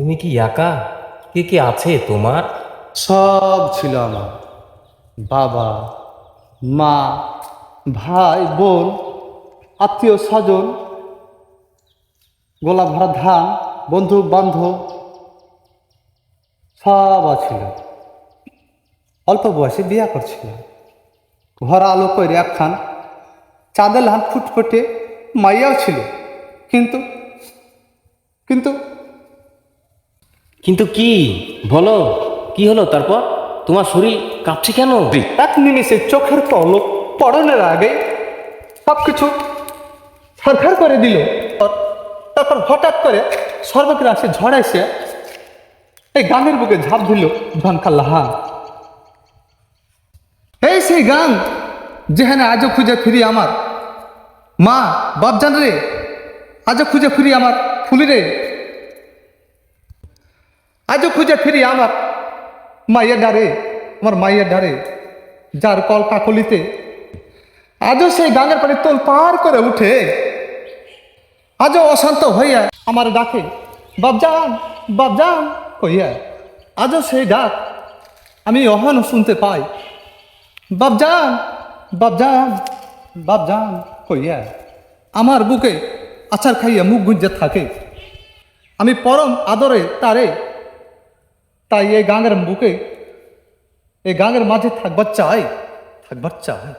তুমি কি একা? কে কে আছে তোমার? সব ছিল আমার। বাবা, মা, ভাই, বোন, আত্মীয় স্বজন, গোলা ভরা ধান, বন্ধু বান্ধব সব আছিল। অল্প বয়সে বিয়া করছিল। ঘর আলো করে একখান চাঁদের লান ফুটফুটে মাইয়াও ছিল। কিন্তু কিন্তু কিন্তু কি? বলো, কি হলো তারপর? তোমার শরীর কাঁপছে কেন? এক নিমেষে চোখের পলক পড়নের আগে সব কিছু সরকার করে দিল। তারপর হঠাৎ করে সর্বগ্রাসে ঝড় এসে এই গানের বুকে ঝাঁপ দিল ঝনকা লাহান। এই সেই গান যেখানে আজও খুঁজে ফিরি আমার মা বাপজান রে, আজও খুঁজে ফিরি আমার ফুলি রে, আজও খুঁজে ফিরি আমার মাইয়া ডারে, আমার মাইয়া ডারে, যার কল কাকলিতে আজও সেই গানের পানি তোল পার করে উঠে, আজও অশান্ত হইয়া আমার ডাকে বাপজান বাপজান কইয়া। আজও সেই ডাক আমি অহনও শুনতে পাই, বাপজান বাপজান বাপজান কইয়া। আমার বুকে আচার খাইয়া মুখ গুঞ্জে থাকে, আমি পরম আদরে তারে। তাই এই গাঙের বুকে, এই গাঙের মাঝে থাকবার চাই, থাকবার চাই।